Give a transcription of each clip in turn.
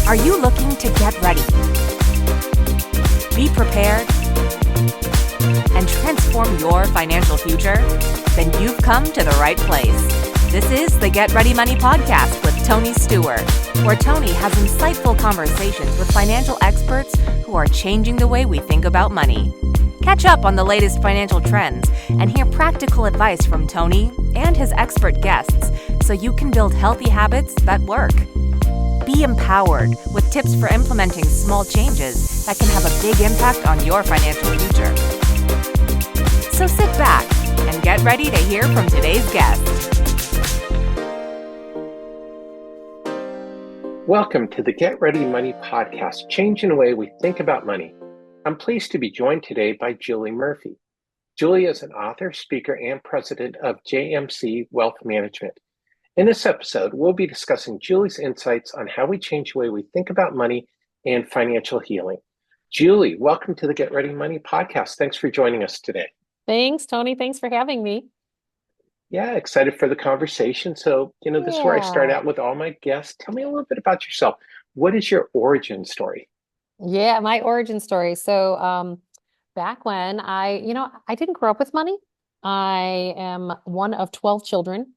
Are you looking to get ready, be prepared, and transform your financial future? Then you've come to the right place. This is the Get Ready Money podcast with Tony Stewart, where Tony has insightful conversations with financial experts who are changing the way we think about money. Catch up on the latest financial trends and hear practical advice from Tony and his expert guests so you can build healthy habits that work. Be empowered with tips for implementing small changes that can have a big impact on your financial future. So sit back and get ready to hear from today's guest. Welcome to the Get Ready Money podcast, changing the way we think about money. I'm pleased to be joined today by Julie Murphy. Julie is an author, speaker, and president of JMC Wealth Management. In this episode, we'll be discussing Julie's insights on how we change the way we think about money and financial healing. Julie, welcome to the Get Ready Money podcast. Thanks for joining us today. Thanks, Tony. Thanks for having me. Yeah, excited for the conversation. So, this is where I start out with all my guests. Tell me a little bit about yourself. What is your origin story? Yeah, my origin story. So back when I didn't grow up with money. I am one of 12 children.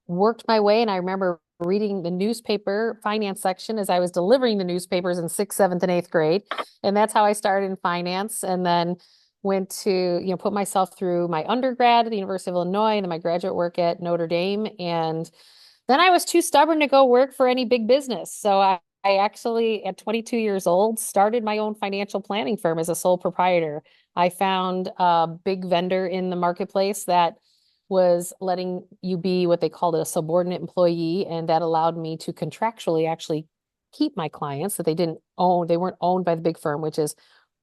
Worked my way, and I remember reading the newspaper finance section as I was delivering the newspapers in 6th, 7th, and 8th grade. And that's how I started in finance, and then went to, put myself through my undergrad at the University of Illinois and then my graduate work at Notre Dame. And then I was too stubborn to go work for any big business. So I actually, at 22 years old, started my own financial planning firm as a sole proprietor. I found a big vendor in the marketplace that was letting you be what they called a subordinate employee, and that allowed me to contractually actually keep my clients that they weren't owned by the big firm, which is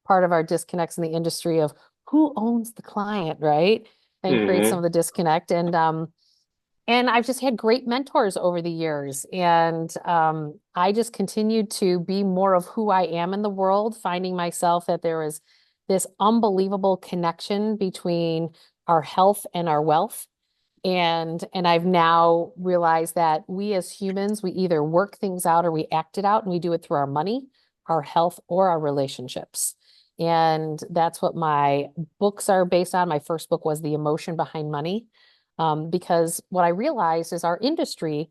part of our disconnects in the industry of who owns the client, right? And create some of the disconnect. And I've just had great mentors over the years, and I just continued to be more of who I am in the world, finding myself that there is this unbelievable connection between our health and our wealth. And I've now realized that we as humans, we either work things out or we act it out, and we do it through our money, our health, or our relationships. And that's what my books are based on. My first book was The Emotion Behind Money, because what I realized is our industry,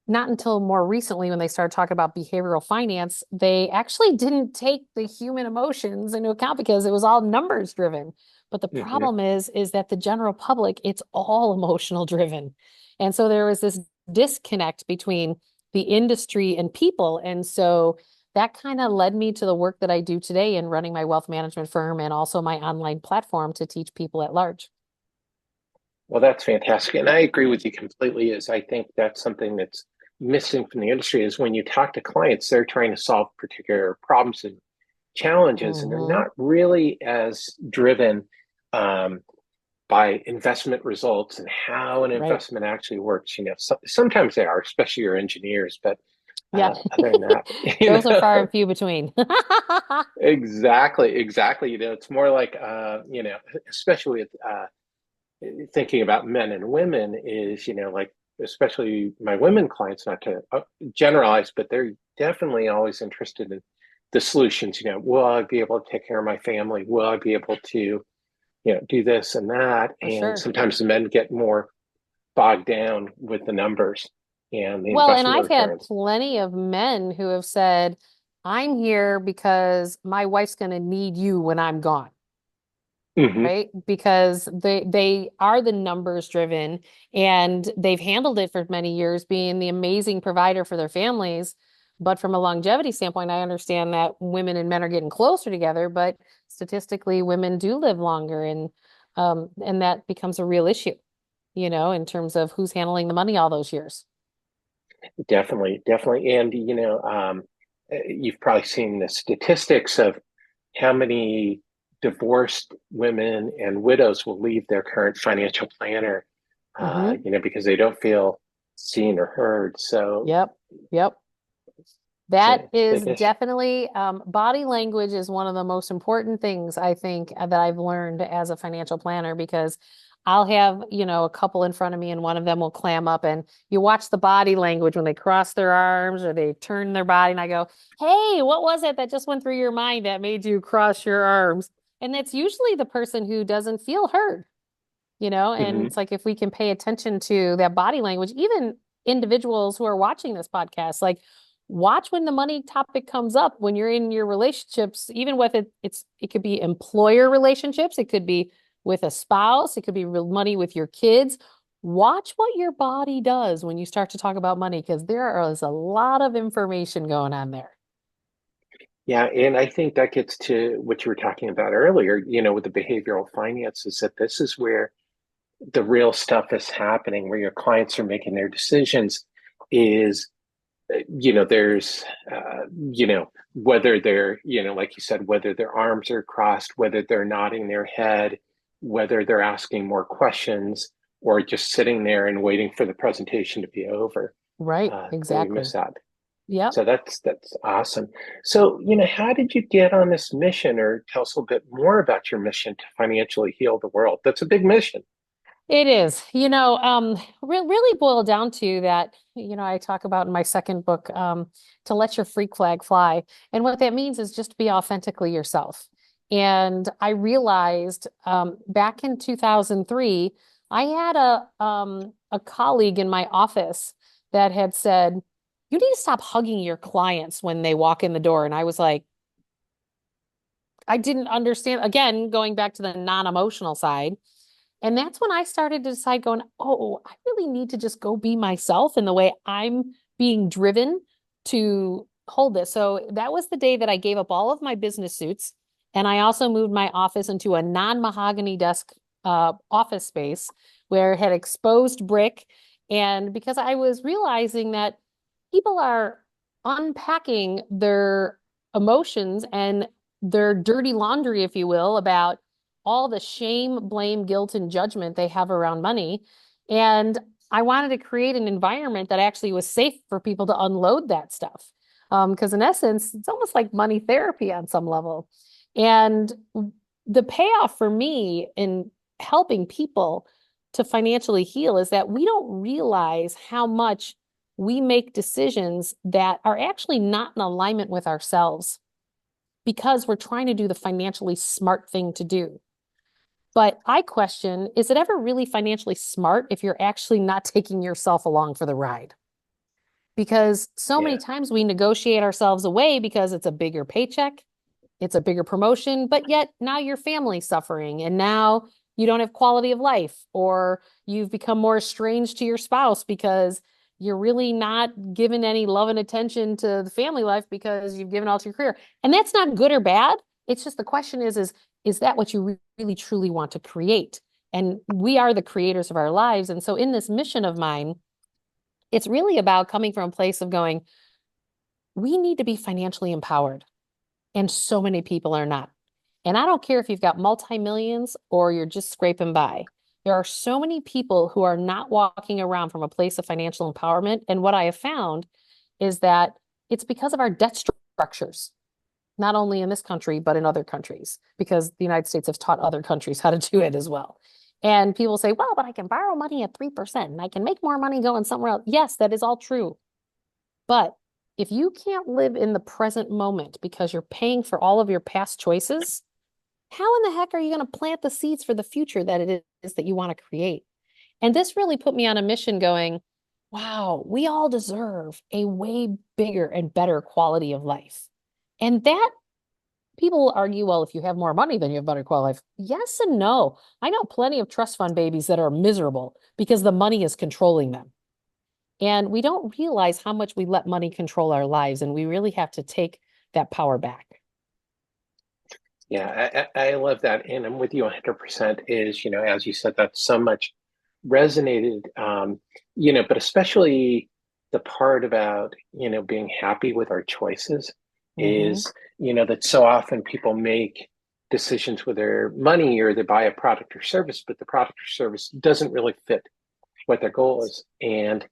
not until more recently when they started talking about behavioral finance, they actually didn't take the human emotions into account because it was all numbers driven. But the problem is that the general public, it's all emotional driven. And so there was this disconnect between the industry and people. And so that kind of led me to the work that I do today in running my wealth management firm and also my online platform to teach people at large. Well, that's fantastic. And I agree with you completely, as I think that's something that's missing from the industry is when you talk to clients, they're trying to solve particular problems and challenges, and they're not really as driven by investment results and how an investment actually works. Sometimes they are, especially your engineers, but other than that, those are far and few between. Exactly. It's more like, especially with thinking about men and women is, like, especially my women clients, not to generalize, but they're definitely always interested in the solutions. Will I be able to take care of my family? Will I be able to, do this and that? And sometimes the men get more bogged down with the numbers and the and investment I've had returns. plenty of men who have said, I'm here because my wife's going to need you when I'm gone. Right? Because they are the numbers driven, and they've handled it for many years being the amazing provider for their families. But from a longevity standpoint, I understand that women and men are getting closer together, but statistically women do live longer, and that becomes a real issue, in terms of who's handling the money all those years. Definitely. And, you've probably seen the statistics of how many divorced women and widows will leave their current financial planner, because they don't feel seen or heard. So, Yep. That is definitely, body language is one of the most important things I think that I've learned as a financial planner, because I'll have, a couple in front of me and one of them will clam up and you watch the body language when they cross their arms or they turn their body and I go, "Hey, what was it that just went through your mind that made you cross your arms?" And it's usually the person who doesn't feel heard, and Hmm. it's like if we can pay attention to that body language, even individuals who are watching this podcast, like watch when the money topic comes up when you're in your relationships, even with it could be employer relationships, it could be with a spouse, it could be real money with your kids. Watch what your body does when you start to talk about money, because there is a lot of information going on there. Yeah, and I think that gets to what you were talking about earlier, with the behavioral finances, that this is where the real stuff is happening, where your clients are making their decisions is, there's, whether they're, like you said, whether their arms are crossed, whether they're nodding their head, whether they're asking more questions, or just sitting there and waiting for the presentation to be over. Right, We miss exactly. that. Yep. So that's awesome. So, how did you get on this mission, or tell us a little bit more about your mission to financially heal the world? That's a big mission. It is, really boiled down to that, I talk about in my second book, to let your freak flag fly. And what that means is just be authentically yourself. And I realized back in 2003, I had a colleague in my office that had said, "You need to stop hugging your clients when they walk in the door." And I was like, I didn't understand. Again, going back to the non-emotional side. And that's when I started to decide, going, "Oh, I really need to just go be myself in the way I'm being driven to hold this." So that was the day that I gave up all of my business suits. And I also moved my office into a non-mahogany desk office space where it had exposed brick. And because I was realizing that people are unpacking their emotions and their dirty laundry, if you will, about all the shame, blame, guilt, and judgment they have around money. And I wanted to create an environment that actually was safe for people to unload that stuff. Because in essence, it's almost like money therapy on some level. And the payoff for me in helping people to financially heal is that we don't realize how much we make decisions that are actually not in alignment with ourselves because we're trying to do the financially smart thing to do. But I question, is it ever really financially smart if you're actually not taking yourself along for the ride? Because so many Yeah. times we negotiate ourselves away because it's a bigger paycheck, it's a bigger promotion, but yet now your family's suffering and now you don't have quality of life, or you've become more estranged to your spouse because you're really not giving any love and attention to the family life because you've given all to your career. And that's not good or bad. It's just the question is that what you really truly want to create? And we are the creators of our lives. And so in this mission of mine, it's really about coming from a place of going, we need to be financially empowered. And so many people are not. And I don't care if you've got multi-millions or you're just scraping by. There are so many people who are not walking around from a place of financial empowerment. And what I have found is that it's because of our debt structures, not only in this country, but in other countries, because the United States has taught other countries how to do it as well. And people say, "Well, but I can borrow money at 3% and I can make more money going somewhere else." Yes, that is all true. But if you can't live in the present moment because you're paying for all of your past choices, how in the heck are you going to plant the seeds for the future that it is that you want to create? And this really put me on a mission going, wow, we all deserve a way bigger and better quality of life. And that people argue, well, if you have more money, then you have better quality of life. Yes and no. I know plenty of trust fund babies that are miserable because the money is controlling them. And we don't realize how much we let money control our lives, and we really have to take that power back. Yeah, I love that. And I'm with you 100% is, as you said, that so much resonated, but especially the part about, being happy with our choices Mm-hmm. is, that so often people make decisions with their money or they buy a product or service, but the product or service doesn't really fit what their goal is. And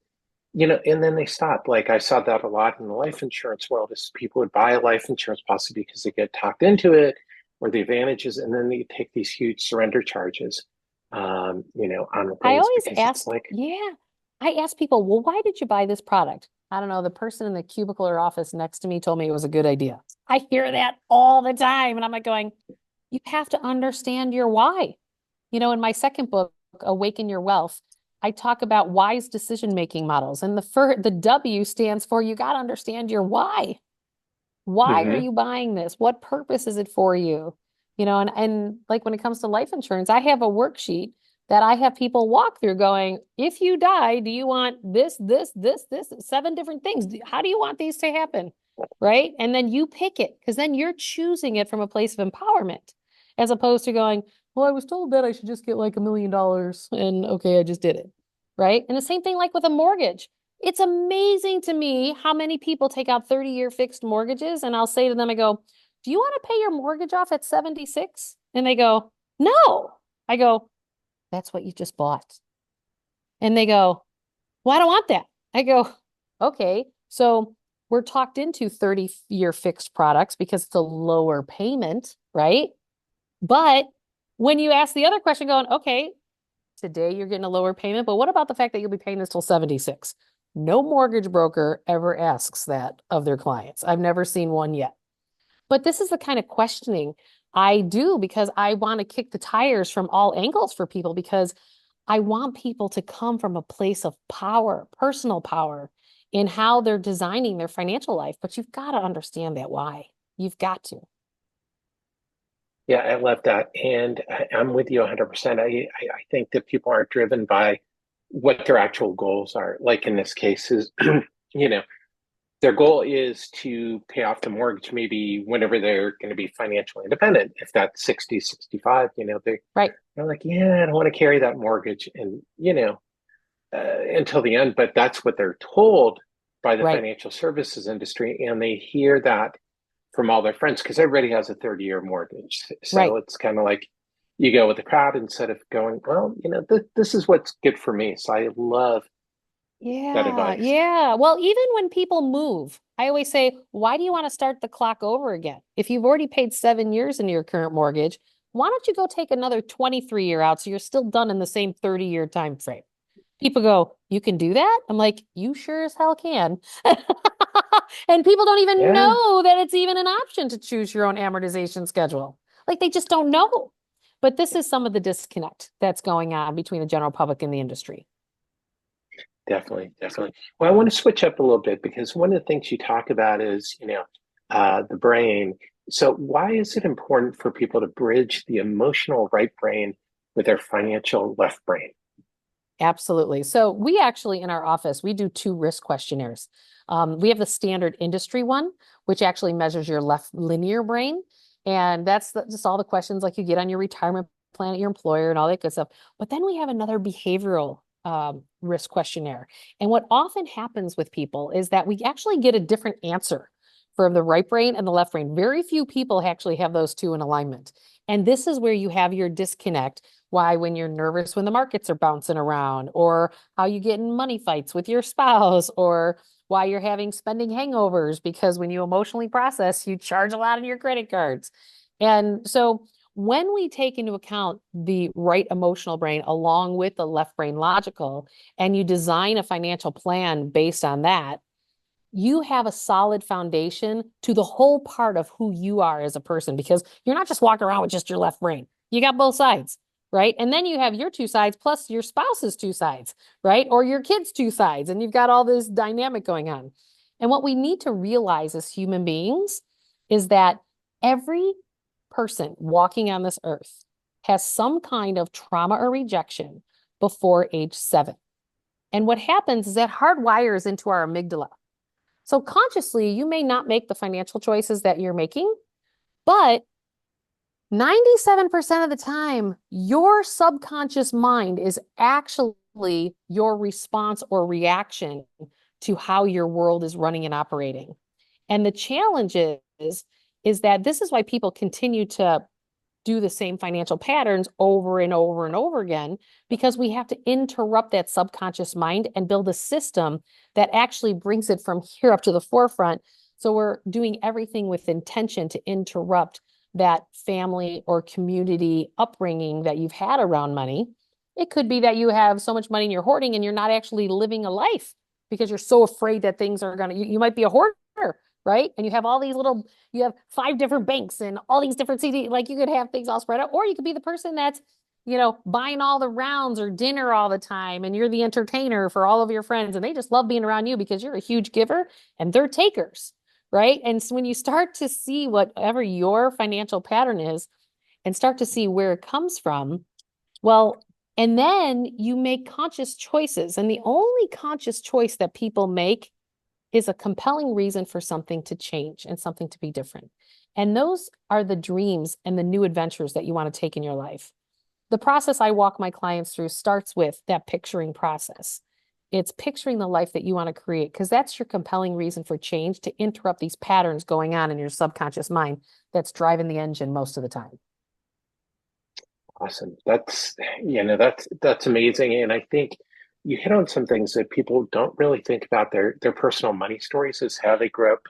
then they stop. Like I saw that a lot in the life insurance world is people would buy a life insurance policy because they get talked into it or the advantages, and then they take these huge surrender charges. on I things always because it's ask, like, yeah, I ask people, well, why did you buy this product? I don't know. The person in the cubicle or office next to me told me it was a good idea. I hear that all the time. And I'm like going, you have to understand your why. In my second book, Awaken Your Wealth, I talk about wise decision-making models. And the W stands for you got to understand your why. Why are mhm. you buying this? What purpose is it for you? And like when it comes to life insurance, I have a worksheet that I have people walk through going, if you die, do you want this, 7 different things? How do you want these to happen? Right? And then you pick it because then you're choosing it from a place of empowerment as opposed to going, well, I was told that I should just get like $1 million and okay, I just did it. Right? And the same thing like with a mortgage. It's amazing to me how many people take out 30-year fixed mortgages. And I'll say to them, I go, do you want to pay your mortgage off at 76? And they go, no. I go, that's what you just bought. And they go, well, I don't want that. I go, okay. So we're talked into 30-year fixed products because it's a lower payment, right? But when you ask the other question going, okay, today you're getting a lower payment, but what about the fact that you'll be paying this till 76? No mortgage broker ever asks that of their clients. I've never seen one yet. But this is the kind of questioning I do because I want to kick the tires from all angles for people because I want people to come from a place of power, personal power in how they're designing their financial life. But you've got to understand that why. You've got to. Yeah, I love that. And I'm with you 100%. I think that people aren't driven by what their actual goals are. Like in this case is, you know, their goal is to pay off the mortgage maybe whenever they're going to be financially independent. If that's 60, 65, Right. they're like, yeah, I don't want to carry that mortgage and, until the end. But that's what they're told by the Right. financial services industry. And they hear that from all their friends because everybody has a 30-year mortgage. So Right. it's kind of like you go with the crowd instead of going, well, this is what's good for me. So I love that Yeah, advice. yeah. Well, even when people move, I always say, why do you want to start the clock over again? If you've already paid 7 years into your current mortgage, why don't you go take another 23-year out so you're still done in the same 30-year time frame? People go, you can do that? I'm like, you sure as hell can. And people don't even Yeah, know that it's even an option to choose your own amortization schedule. Like they just don't know. But this is some of the disconnect that's going on between the general public and the industry. definitely, definitely. Well, I want to switch up a little bit because one of the things you talk about is, the brain. So why is it important for people to bridge the emotional right brain with their financial left brain? Absolutely. So we actually in our office, we do 2 risk questionnaires. We have the standard industry one, which actually measures your left linear brain. And that's just all the questions like you get on your retirement plan at your employer and all that good stuff. But then we have another behavioral risk questionnaire. And what often happens with people is that we actually get a different answer for the right brain and the left brain. Very few people actually have those two in alignment. And this is where you have your disconnect. Why, when you're nervous when the markets are bouncing around, or how you get in money fights with your spouse, or why you're having spending hangovers because when you emotionally process, you charge a lot on your credit cards. And so when we take into account the right emotional brain along with the left brain logical, and you design a financial plan based on that, you have a solid foundation to the whole part of who you are as a person because you're not just walking around with just your left brain. You got both sides, right? And then you have your 2 sides plus your spouse's 2 sides, right? Or your kids' 2 sides, and you've got all this dynamic going on. And what we need to realize as human beings is that every person walking on this earth has some kind of trauma or rejection before age 7. And what happens is that hardwires into our amygdala. So consciously, you may not make the financial choices that you're making, but 97% of the time, your subconscious mind is actually your response or reaction to how your world is running and operating. And the challenge is that this is why people continue to do the same financial patterns over and over and over again, because we have to interrupt that subconscious mind and build a system that actually brings it from here up to the forefront. So we're doing everything with intention to interrupt that family or community upbringing that you've had around money. It could be that you have so much money and you're hoarding and you're not actually living a life because you're so afraid that things are gonna, you might be a hoarder, right? And you have all these little, you have 5 different banks and all these different CD, like you could have things all spread out, or you could be the person that's, buying all the rounds or dinner all the time, and you're the entertainer for all of your friends, and they just love being around you because you're a huge giver and they're takers, right? And so when you start to see whatever your financial pattern is and start to see where it comes from, well, and then you make conscious choices. And the only conscious choice that people make is a compelling reason for something to change and something to be different. And those are the dreams and the new adventures that you want to take in your life. The process I walk my clients through starts with that picturing process. It's picturing the life that you want to create, because that's your compelling reason for change, to interrupt these patterns going on in your subconscious mind that's driving the engine most of the time. Awesome. That's amazing. And I think you hit on some things that people don't really think about their personal money stories, is how they grew up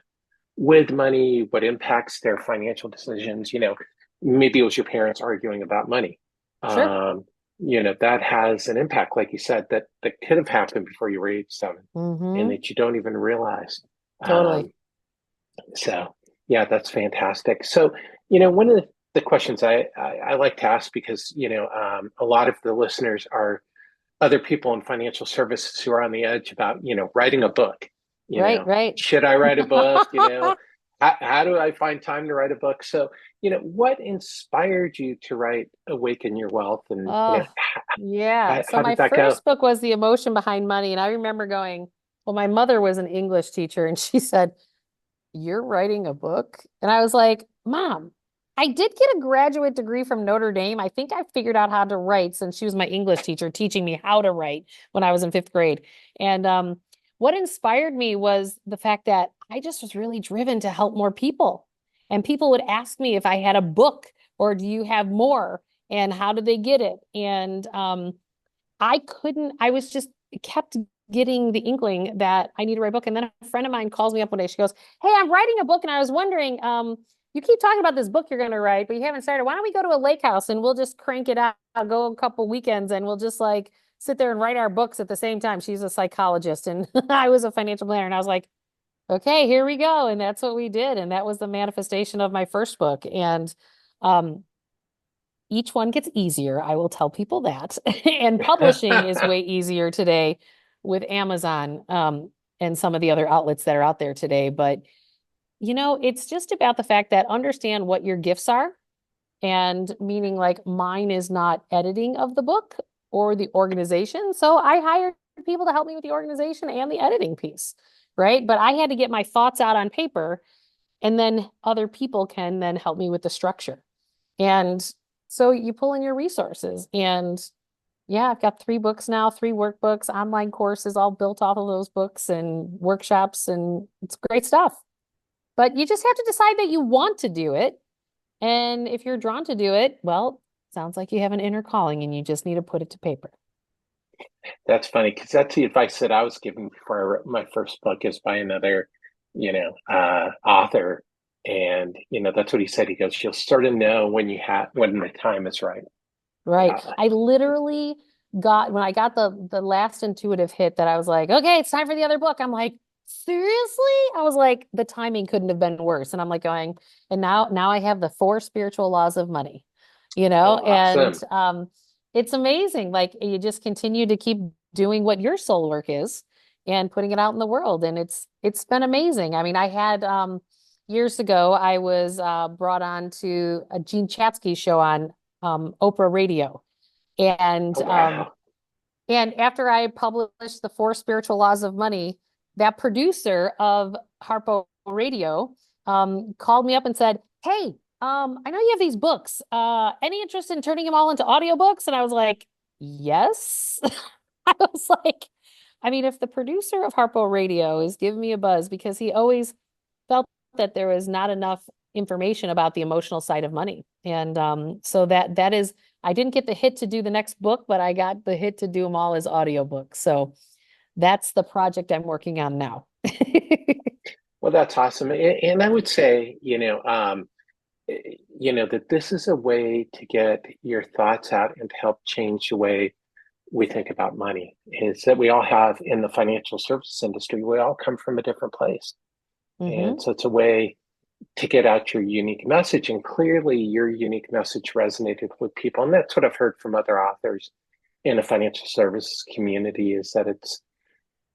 with money, what impacts their financial decisions. Maybe it was your parents arguing about money. Sure. That has an impact, like you said, that could have happened before you were age 7, and that you don't even realize. Totally. So yeah, that's fantastic. So, one of the questions I like to ask, because, a lot of the listeners are other people in financial services who are on the edge about, writing a book. Right. Should I write a book? How do I find time to write a book? So, what inspired you to write Awaken Your Wealth? And, Oh, yeah. So how my did that go? first book was The Emotion Behind Money. And I remember going, well, my mother was an English teacher and she said, "You're writing a book?" And I was like, "Mom, I did get a graduate degree from Notre Dame. I think I figured out how to write," since she was my English teacher teaching me how to write when I was in 5th grade. And what inspired me was the fact that I just was really driven to help more people. And people would ask me if I had a book, or do you have more? And how did they get it? And I was just kept getting the inkling that I need to write a book. And then a friend of mine calls me up one day. She goes, "Hey, I'm writing a book. And I was wondering, you keep talking about this book you're going to write, but you haven't started. Why don't we go to a lake house and we'll just crank it out, I'll go a couple weekends, and we'll just like sit there and write our books at the same time." She's a psychologist and I was a financial planner. And I was like, okay, here we go. And that's what we did. And that was the manifestation of my first book. And um, each one gets easier. I will tell people that. And publishing is way easier today with Amazon, and some of the other outlets that are out there today. But, it's just about the fact that understand what your gifts are. And meaning, like, mine is not editing of the book or the organization. So I hired people to help me with the organization and the editing piece, right? But I had to get my thoughts out on paper, and then other people can then help me with the structure. And so you pull in your resources. And yeah, I've got 3 books now, 3 workbooks, online courses, all built off of those books, and workshops, and it's great stuff. But you just have to decide that you want to do it. And if you're drawn to do it, well, sounds like you have an inner calling and you just need to put it to paper. That's funny, because that's the advice that I was given before I wrote my first book, is by another, author. And, that's what he said. He goes, "You'll sort of know when the time is right." Right. Uh, I literally when I got the last intuitive hit that I was like, okay, it's time for the other book. I'm like, seriously? I was like, the timing couldn't have been worse. And I'm like going, and now I have the 4 spiritual laws of money, awesome. and it's amazing. Like, you just continue to keep doing what your soul work is and putting it out in the world. And it's been amazing. I mean, I had years ago, I was brought on to a Gene Chatsky show on Oprah Radio. And Oh, wow. and after I published the 4 spiritual laws of money, that producer of Harpo Radio called me up and said, "Hey, I know you have these books. Any interest in turning them all into audiobooks?" And I was like, "Yes." I was like, I mean, if the producer of Harpo Radio is giving me a buzz, because he always felt that there was not enough information about the emotional side of money. And so that is, I didn't get the hit to do the next book, but I got the hit to do them all as audiobooks. So that's the project I'm working on now. Well, that's awesome. And I would say, that this is a way to get your thoughts out and to help change the way we think about money is that we all have in the financial services industry, we all come from a different place. And so it's a way to get out your unique message. And clearly your unique message resonated with people. And that's what I've heard from other authors in the financial services community is that it's,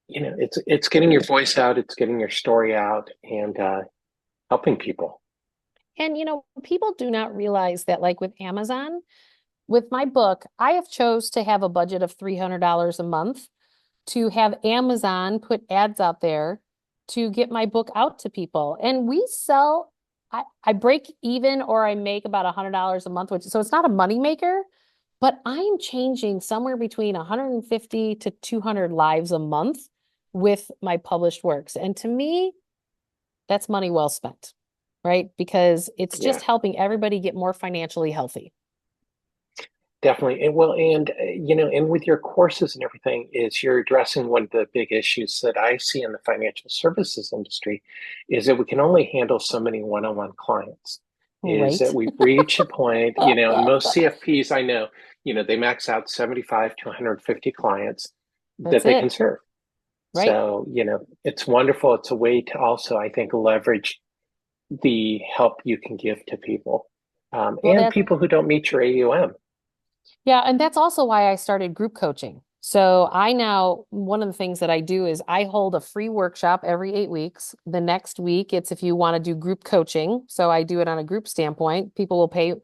it's getting your voice out, it's getting your story out and helping people. And, people do not realize that like with Amazon, with my book, I have chose to have a budget of $300 a month to have Amazon put ads out there to get my book out to people. And we sell, I break even or I make about $100 a month, so it's not a money maker, but I'm changing somewhere between 150 to 200 lives a month with my published works. And to me, that's money well spent, right? Because it's just helping everybody get more financially healthy. Definitely. And with your courses and everything is you're addressing one of the big issues that I see in the financial services industry is that we can only handle so many one-on-one clients. Is that we reach a point, and most CFPs I know, they max out 75 to 150 clients that they can serve. Right. So, it's wonderful. It's a way to also, I think, leverage the help you can give to people and people who don't meet your AUM. Yeah, and that's also why I started group coaching. So one of the things that I do is I hold a free workshop every 8 weeks. The next week, it's if you want to do group coaching. So I do it on a group standpoint. People will pay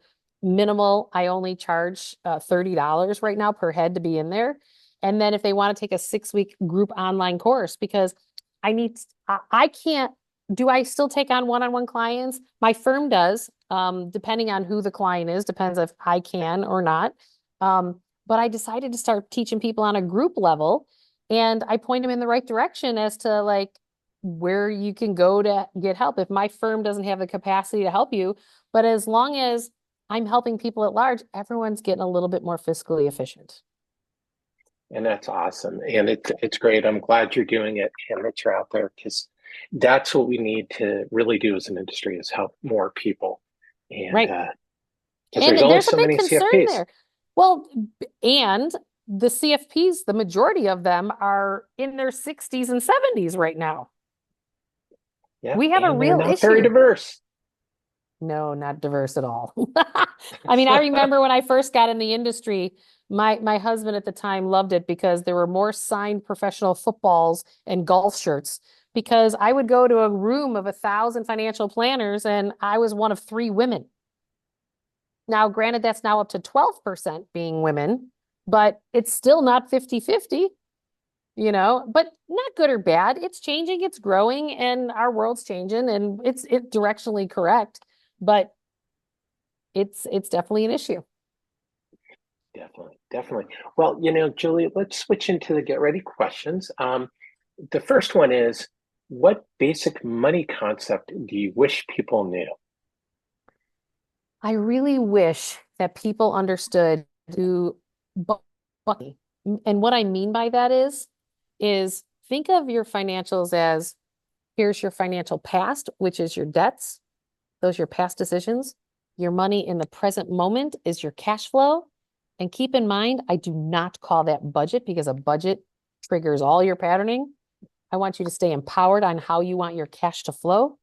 minimal. I only charge $30 right now per head to be in there. And then if they want to take a 6-week group online course, because I can't, do I still take on one-on-one clients? My firm does, depending on who the client is, depends if I can or not. But I decided to start teaching people on a group level and I point them in the right direction as to like where you can go to get help. If my firm doesn't have the capacity to help you, but as long as I'm helping people at large, everyone's getting a little bit more fiscally efficient. And that's awesome. And it's great. I'm glad you're doing it and that you're out there because that's what we need to really do as an industry is help more people. And, right. Because there's only so many CFPs. There. Well, and the CFPs, the majority of them are in their 60s and 70s right now. Yeah, we have a real issue. Very diverse. No, not diverse at all. I mean, I remember when I first got in the industry, my husband at the time loved it because there were more signed professional footballs and golf shirts because I would go to a room of 1,000 financial planners and I was one of 3 women. Now, granted, that's now up to 12% being women, but it's still not 50-50, but not good or bad. It's changing, it's growing, and our world's changing, and it's directionally correct, but it's definitely an issue. Definitely. Well, Julie, let's switch into the get ready questions. The first one is, what basic money concept do you wish people knew? I really wish that people understood money. And what I mean by that is think of your financials as here's your financial past, which is your debts. Those are your past decisions. Your money in the present moment is your cash flow. And keep in mind, I do not call that budget because a budget triggers all your patterning. I want you to stay empowered on how you want your cash to flow.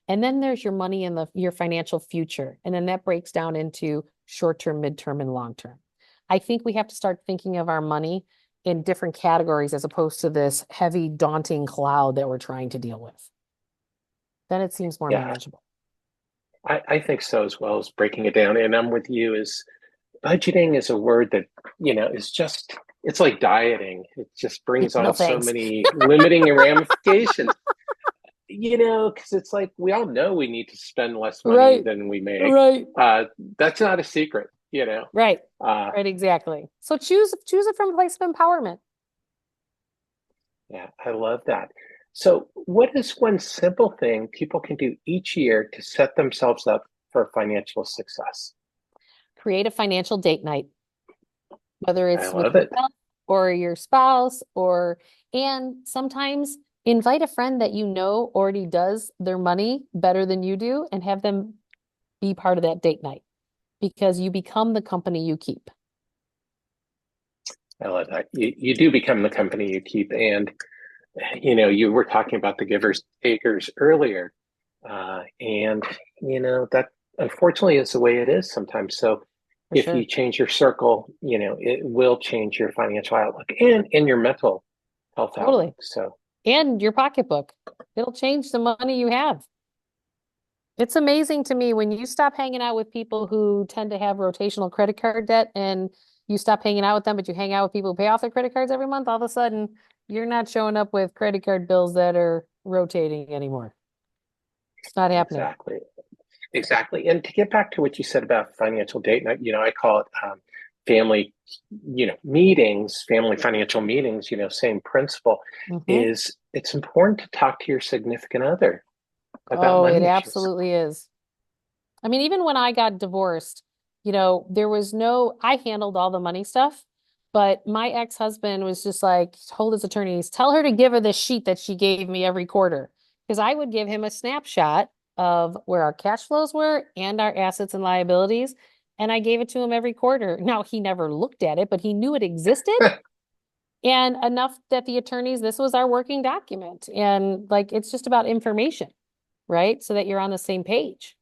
And then there's your money in your financial future. And then that breaks down into short-term, midterm, and long-term. I think we have to start thinking of our money in different categories as opposed to this heavy, daunting cloud that we're trying to deal with. Then it seems more manageable. I think so as well as breaking it down. And I'm with you is budgeting is a word that, is just, it's like dieting. It just brings on so many limiting ramifications. Because it's like we all know we need to spend less money than we make. Right. That's not a secret, Right. Right, exactly. So choose it from a place of empowerment. Yeah, I love that. So what is one simple thing people can do each year to set themselves up for financial success? Create a financial date night. Whether it's with yourself or your spouse and sometimes invite a friend that already does their money better than you do and have them be part of that date night because you become the company you keep. I love that. You do become the company you keep. And, you were talking about the givers takers earlier. And, that unfortunately is the way it is sometimes. So For if sure. you change your circle, it will change your financial outlook and your mental health Totally. outlook. So And your pocketbook. It'll change the money you have. It's amazing to me when you stop hanging out with people who tend to have rotational credit card debt and you stop hanging out with them, but you hang out with people who pay off their credit cards every month, all of a sudden you're not showing up with credit card bills that are rotating anymore. It's not happening. exactly. Exactly. And to get back to what you said about financial date, and I call it family, meetings, family financial meetings, same principle Hmm. is it's important to talk to your significant other about Oh, it money issues. absolutely is. I mean, even when I got divorced, there was I handled all the money stuff, but my ex-husband was just like, told his attorneys, tell her to give her the sheet that she gave me every quarter. Because I would give him a snapshot of where our cash flows were and our assets and liabilities. And I gave it to him every quarter. Now, he never looked at it, but he knew it existed. And enough that the attorneys, this was our working document. And like, it's just about information, right? So that you're on the same page.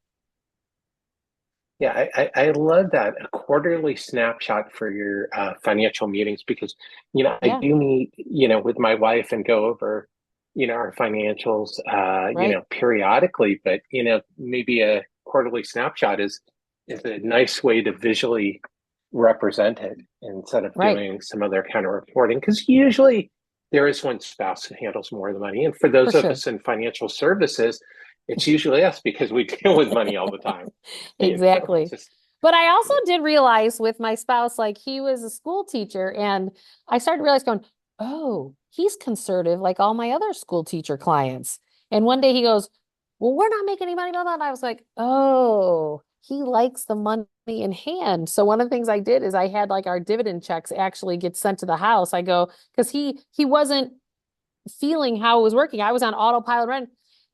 Yeah, I love that, a quarterly snapshot for your financial meetings because, I Yeah, do meet, with my wife and go over, our financials, right. periodically, but, maybe a quarterly snapshot is a nice way to visually represent it instead of Right. doing some other kind of reporting. Because usually there is one spouse who handles more of the money. And for For those of sure. us in financial services, it's usually us because we deal with money all the time. Exactly. Just But I also yeah. did realize with my spouse, like he was a school teacher, and I started to realize going, oh, he's conservative like all my other school teacher clients. And one day he goes, well, we're not making any money, blah, blah. And I was like, oh, he likes the money in hand. So one of the things I did is I had like our dividend checks actually get sent to the house. I go, because he wasn't feeling how it was working. I was on autopilot run.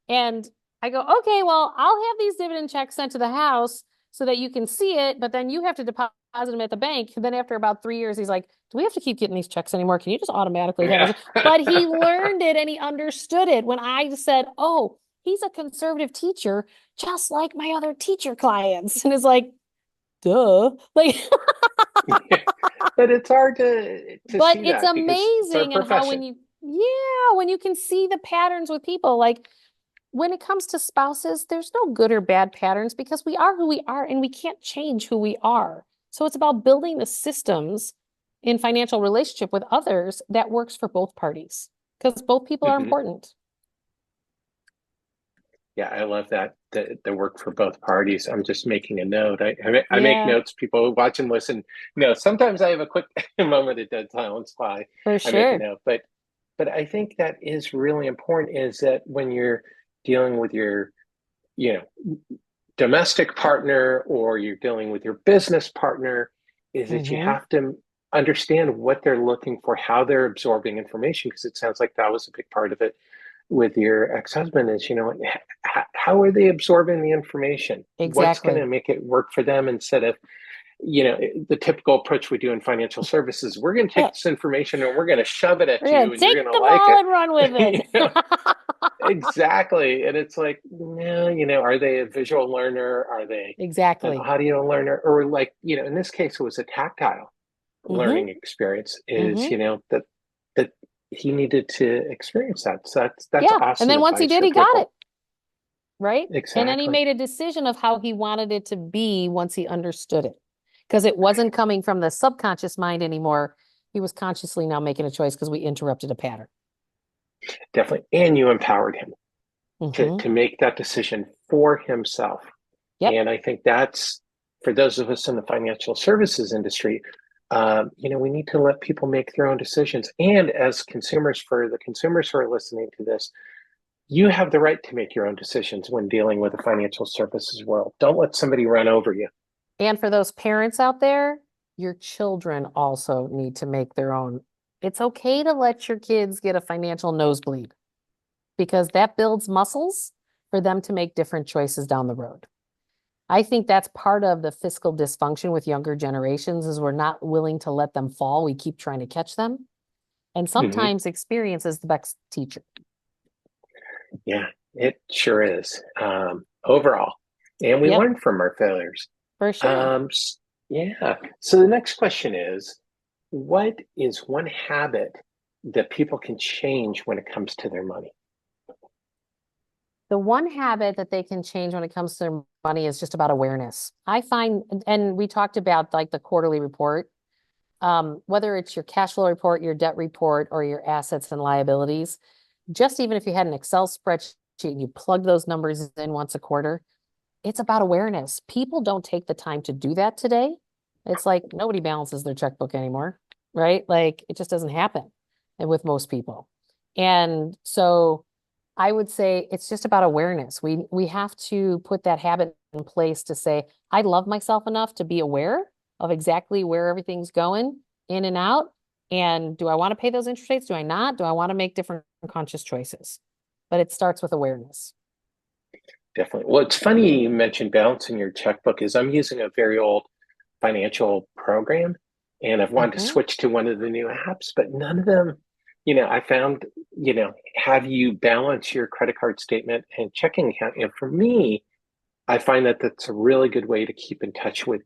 And I go, okay, well, I'll have these dividend checks sent to the house so that you can see it, but then you have to deposit them at the bank. And then after about 3 years, he's like, do we have to keep getting these checks anymore? Can you just automatically have Yeah. it? But he learned it and he understood it when I said, oh, he's a conservative teacher, just like my other teacher clients. And it's like, duh. Like, But it's hard to but see it's that because it's our amazing and how profession. when you can see the patterns with people, like when it comes to spouses, there's no good or bad patterns because we are who we are and we can't change who we are. So it's about building the systems in financial relationship with others that works for both parties because both people are Hmm. important. Yeah, I love that the work for both parties. I'm just making a note. I make Yeah, notes. People watch and listen. Sometimes I have a quick moment of dead silence while for I make a sure. note. But I think that is really important. Is that when you're dealing with your you know domestic partner or you're dealing with your business partner, is that you Hmm. have to understand what they're looking for, how they're absorbing information, because it sounds like that was a big part of it with your ex-husband is, how are they absorbing the information? What's going to Exactly. make it work for them instead of, the typical approach we do in financial services. We're going to take Uh, this information and we're going to shove it at We're gonna you and you're take going to the like ball it. and run with Exactly. And it's like, no, are they a visual learner? Are they an Exactly. audio learner? Or like, in this case, it was a tactile Hmm. learning experience is, Hmm. that he needed to experience that. So that's Yeah. And awesome then once he advice did, for he got it. people. Right? And then he Exactly. made a decision of how he wanted it to be once he understood it. Because it wasn't coming from the subconscious mind anymore. He was consciously now making a choice because we interrupted a pattern. Definitely. And you empowered him Hmm. to make that decision for himself. Yep. And I think that's for those of us in the financial services industry, we need to let people make their own decisions. And as consumers, for the consumers who are listening to this, you have the right to make your own decisions when dealing with the financial services world. Don't let somebody run over you. And for those parents out there, your children also need to make their own. It's okay to let your kids get a financial nosebleed because that builds muscles for them to make different choices down the road. I think that's part of the fiscal dysfunction with younger generations is we're not willing to let them fall. We keep trying to catch them. And Hmm. sometimes experience is the best teacher. Yeah, it sure is. Overall, and we Yep, learn from our failures. for sure. Um, s- yeah. So the next question is, what is one habit that people can change when it comes to their money? The one habit that they can change when it comes to their money is just about awareness. I find, and we talked about like the quarterly report, whether it's your cash flow report, your debt report, or your assets and liabilities, just even if you had an Excel spreadsheet and you plug those numbers in once a quarter, it's about awareness. People don't take the time to do that today. It's like nobody balances their checkbook anymore, right? Like it just doesn't happen with most people. And so I would say it's just about awareness. We have to put that habit in place to say, I love myself enough to be aware of exactly where everything's going in and out. And do I want to pay those interest rates? Do I not? Do I want to make different conscious choices? But it starts with awareness. Definitely. Well, it's funny you mentioned balancing your checkbook is I'm using a very old financial program and I've wanted to Hmm. switch to one of the new apps, but none of them, I found, have you balance your credit card statement and checking account. And for me, I find that that's a really good way to keep in touch with,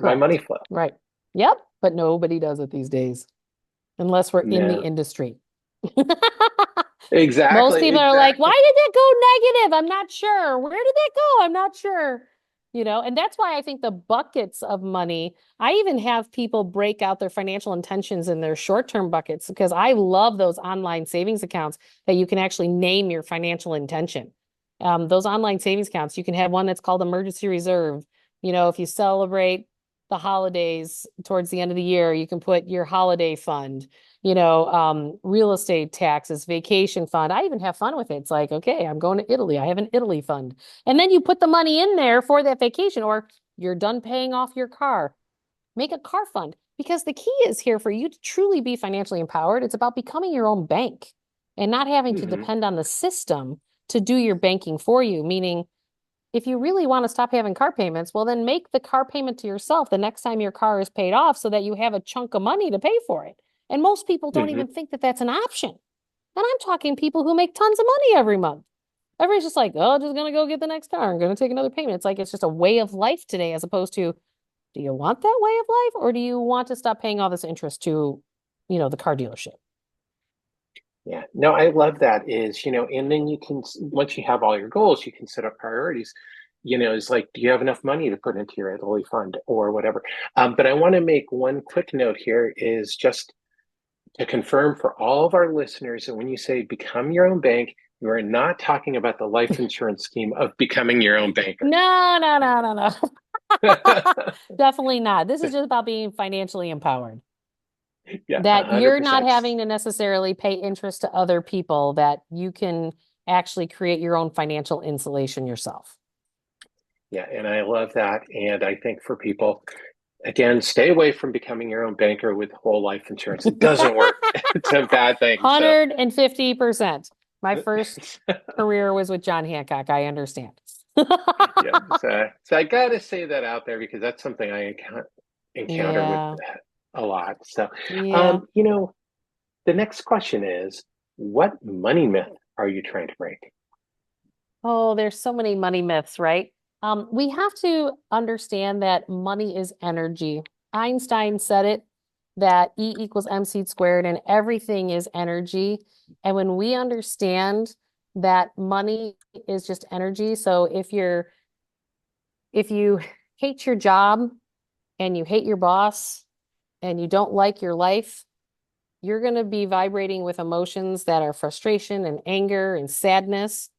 my money Correct. flow. Right. Yep. But nobody does it these days unless we're in the No, industry. Most exactly, people are like, why exactly. did that go negative? I'm not sure. Where did that go? I'm not sure. And that's why I think the buckets of money, I even have people break out their financial intentions in their short-term buckets because I love those online savings accounts that you can actually name your financial intention. Those online savings accounts, you can have one that's called emergency reserve. If you celebrate the holidays towards the end of the year, you can put your holiday fund, real estate taxes, vacation fund. I even have fun with it. It's like, okay, I'm going to Italy. I have an Italy fund. And then you put the money in there for that vacation, or you're done paying off your car. Make a car fund because the key is here for you to truly be financially empowered. It's about becoming your own bank and not having to Hmm. depend on the system to do your banking for you. Meaning, if you really want to stop having car payments, well, then make the car payment to yourself the next time your car is paid off so that you have a chunk of money to pay for it. And most people don't Hmm. even think that that's an option. And I'm talking people who make tons of money every month. Everybody's just like, oh, just gonna go get the next car. I'm gonna take another payment. It's like it's just a way of life today, as opposed to, do you want that way of life, or do you want to stop paying all this interest to, the car dealership? Yeah, no, I love that is, and then you can, once you have all your goals, you can set up priorities. It's like, do you have enough money to put into your Italy fund or whatever? But I want to make one quick note here is just to confirm for all of our listeners that when you say become your own bank, you are not talking about the life insurance scheme of becoming your own banker. No, no, no, no, no. Definitely not. This is just about being financially empowered. Yeah, That you're not 100%. having to necessarily pay interest to other people, that you can actually create your own financial insulation yourself. Yeah, and I love that. And I think for people, again, stay away from becoming your own banker with whole life insurance. It doesn't work. It's a bad thing. So, 150%. My first career was with John Hancock. I understand. yeah, so I got to say that out there because that's something I encounter with Yeah. a lot. So, Yeah. the next question is, what money myth are you trying to break? Oh, there's so many money myths, right? We have to understand that money is energy. Einstein said it, that E equals MC squared, and everything is energy. And when we understand that money is just energy, so if you hate your job and you hate your boss and you don't like your life, you're going to be vibrating with emotions that are frustration and anger and sadness.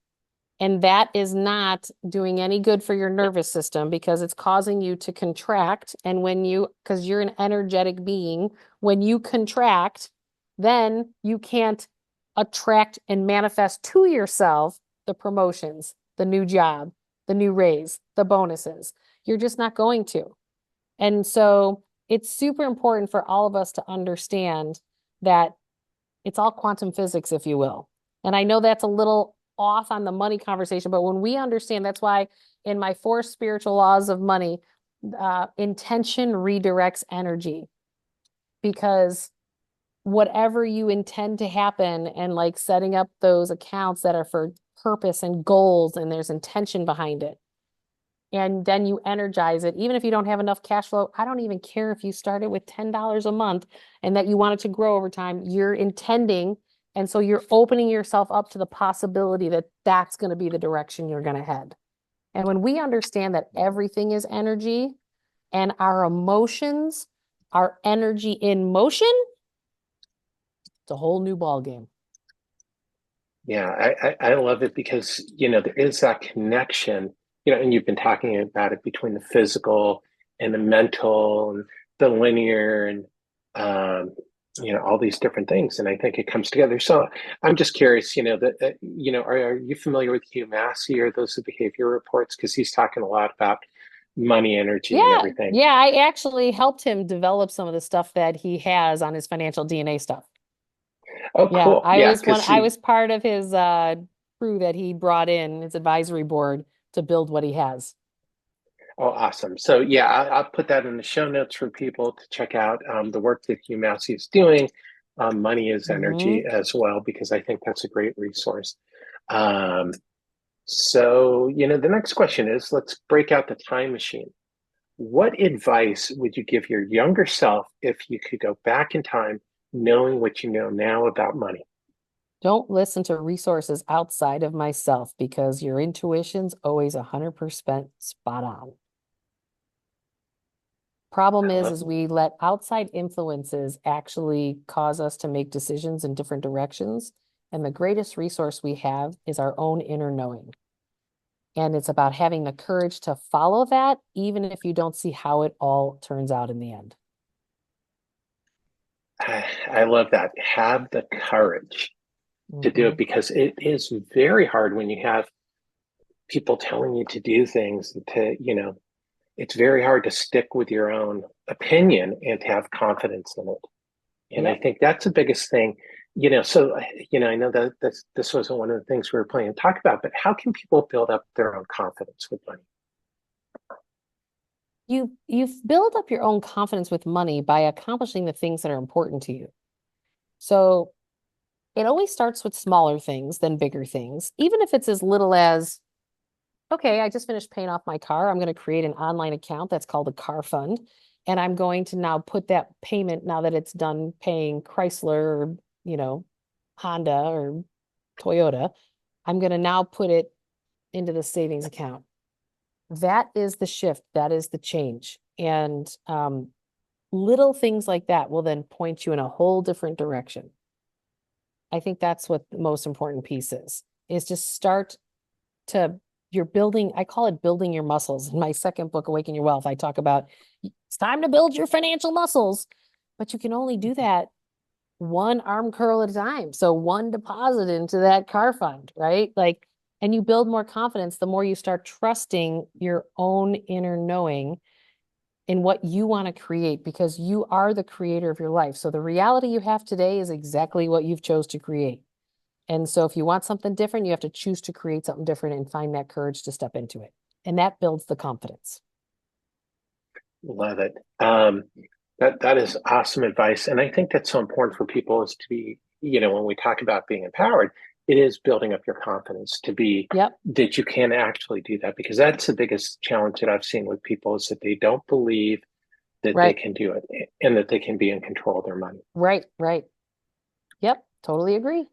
And that is not doing any good for your nervous system because it's causing you to contract. And because you're an energetic being, when you contract, then you can't attract and manifest to yourself the promotions, the new job, the new raise, the bonuses. You're just not going to. And so it's super important for all of us to understand that it's all quantum physics, if you will. And I know that's a little off on the money conversation, but when we understand, that's why in my 4 spiritual laws of money, intention redirects energy, because whatever you intend to happen, and like setting up those accounts that are for purpose and goals, and there's intention behind it, and then you energize it. Even if you don't have enough cash flow, I don't even care if you started with $10 a month and that you want it to grow over time. You're intending, and so you're opening yourself up to the possibility that that's going to be the direction you're going to head. And when we understand that everything is energy and our emotions are energy in motion, it's a whole new ball game. Yeah, I love it because, there is that connection, and you've been talking about it between the physical and the mental and the linear and, all these different things. And I think it comes together. So I'm just curious, are you familiar with Hugh Massey or those behavior reports? Because he's talking a lot about money, energy, and everything. Yeah, I actually helped him develop some of the stuff that he has on his financial DNA stuff. Oh, cool. I was part of his crew that he brought in, his advisory board, to build what he has. Oh, awesome. So yeah, I'll put that in the show notes for people to check out the work that Hugh Massey is doing. Money is energy as well, because I think that's a great resource. So, the next question is, let's break out the time machine. What advice would you give your younger self if you could go back in time, knowing what you know now about money? Don't listen to resources outside of myself, because your intuition's always 100% spot on. Problem is we let outside influences actually cause us to make decisions in different directions. And the greatest resource we have is our own inner knowing. And it's about having the courage to follow that, even if you don't see how it all turns out in the end. I love that. Have the courage to do it, because it is very hard when you have people telling you to do things, it's very hard to stick with your own opinion and to have confidence in it. And I think that's the biggest thing, so, I know that this wasn't one of the things we were planning to talk about, but how can people build up their own confidence with money? You build up your own confidence with money by accomplishing the things that are important to you. So it always starts with smaller things than bigger things, even if it's as little as, okay, I just finished paying off my car. I'm going to create an online account that's called a car fund. And I'm going to now put that payment, now that it's done paying Chrysler or, Honda or Toyota, I'm going to now put it into the savings account. That is the shift. That is the change. And little things like that will then point you in a whole different direction. I think that's what the most important piece is just start to, you're building, I call it building your muscles. In my second book, Awaken Your Wealth, I talk about it's time to build your financial muscles, but you can only do that one arm curl at a time. So one deposit into that car fund, right? And you build more confidence the more you start trusting your own inner knowing in what you want to create, because you are the creator of your life. So the reality you have today is exactly what you've chose to create. And so if you want something different, you have to choose to create something different and find that courage to step into it. And that builds the confidence. Love it. That is awesome advice. And I think that's so important for people, is to be, when we talk about being empowered, it is building up your confidence to be that you can actually do that, because that's the biggest challenge that I've seen with people, is that they don't believe that they can do it and that they can be in control of their money. Right. Yep. Totally agree.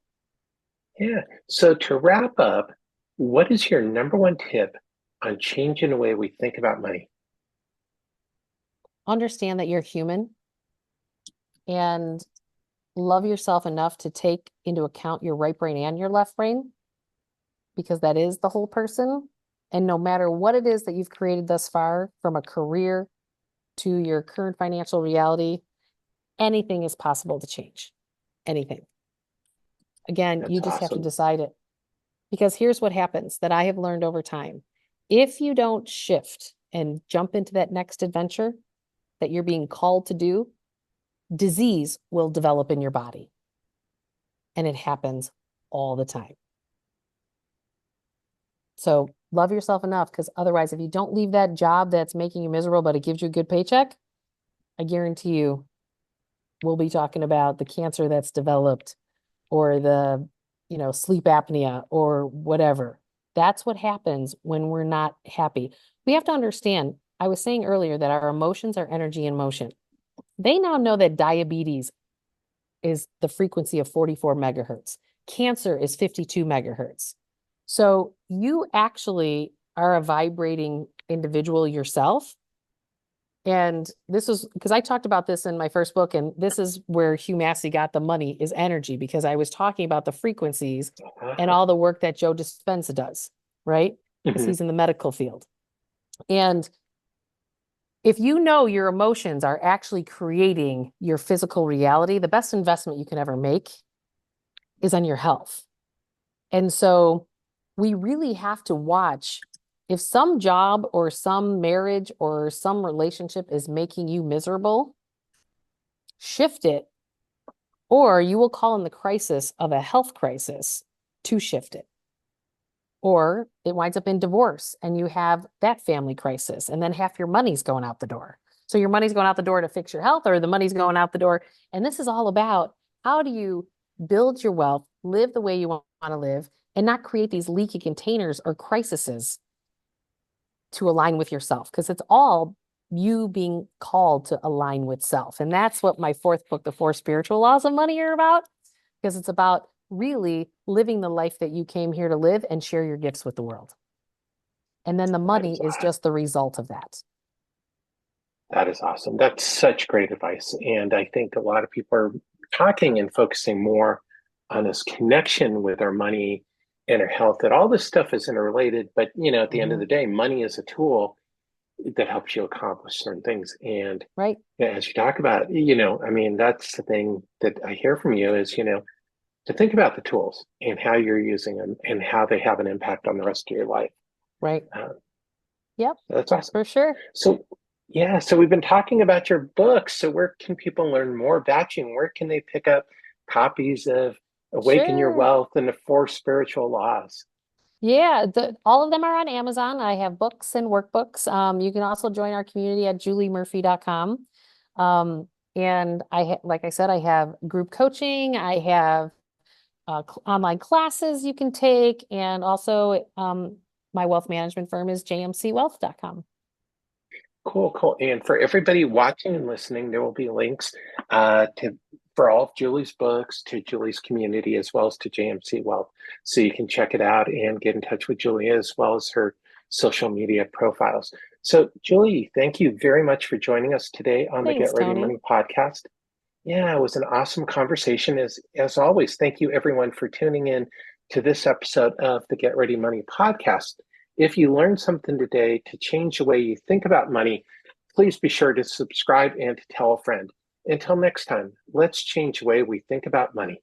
Yeah. So to wrap up, what is your number one tip on changing the way we think about money? Understand that you're human and love yourself enough to take into account your right brain and your left brain, because that is the whole person. And no matter what it is that you've created thus far, from a career to your current financial reality, anything is possible to change. Anything. Again, you just have to decide it. Because here's what happens that I have learned over time. If you don't shift and jump into that next adventure that you're being called to do, disease will develop in your body. And it happens all the time. So love yourself enough, because otherwise, if you don't leave that job that's making you miserable, but it gives you a good paycheck, I guarantee you we'll be talking about the cancer that's developed, or the, sleep apnea or whatever. That's what happens when we're not happy. We have to understand, I was saying earlier that our emotions are energy in motion. They now know that diabetes is the frequency of 44 megahertz. Cancer is 52 megahertz. So you actually are a vibrating individual yourself. And this is because I talked about this in my first book, and this is where Hugh Massey got the money, is energy, because I was talking about the frequencies and all the work that Joe Dispenza does, right? Because he's in the medical field. And if you know your emotions are actually creating your physical reality, the best investment you can ever make is on your health. And so we really have to watch, if some job or some marriage or some relationship is making you miserable, shift it, or you will call in the crisis of a health crisis to shift it. Or it winds up in divorce and you have that family crisis, and then half your money's going out the door. So your money's going out the door to fix your health, or the money's going out the door. And this is all about, how do you build your wealth, live the way you want to live, and not create these leaky containers or crises to align with yourself, because it's all you being called to align with self. And that's what my fourth book, The Four Spiritual Laws of Money, are about, because it's about really living the life that you came here to live and share your gifts with the world. And then the money is just the result of that. That is awesome. That's such great advice. And I think a lot of people are talking and focusing more on this connection with our money and our health, that all this stuff is interrelated. But, at the end of the day, money is a tool that helps you accomplish certain things. And right, as you talk about, that's the thing that I hear from you is, to think about the tools and how you're using them and how they have an impact on the rest of your life. Right. Yep. That's awesome. For sure. So, yeah, so we've been talking about your books. So where can people learn more about you, and where can they pick up copies of Awaken Your Wealth and the Four Spiritual Laws? Yeah, all of them are on Amazon. I have books and workbooks. You can also join our community at juliemurphy.com. And like I said, I have group coaching. I have online classes you can take. And also my wealth management firm is jmcwealth.com. Cool. And for everybody watching and listening, there will be links for all of Julie's books, to Julie's community, as well as to JMC Wealth. So you can check it out and get in touch with Julie, as well as her social media profiles. So Julie, thank you very much for joining us today on the Get Ready Tony. Money podcast. Yeah, it was an awesome conversation. As always, thank you everyone for tuning in to this episode of the Get Ready Money podcast. If you learned something today to change the way you think about money, please be sure to subscribe and to tell a friend. Until next time, let's change the way we think about money.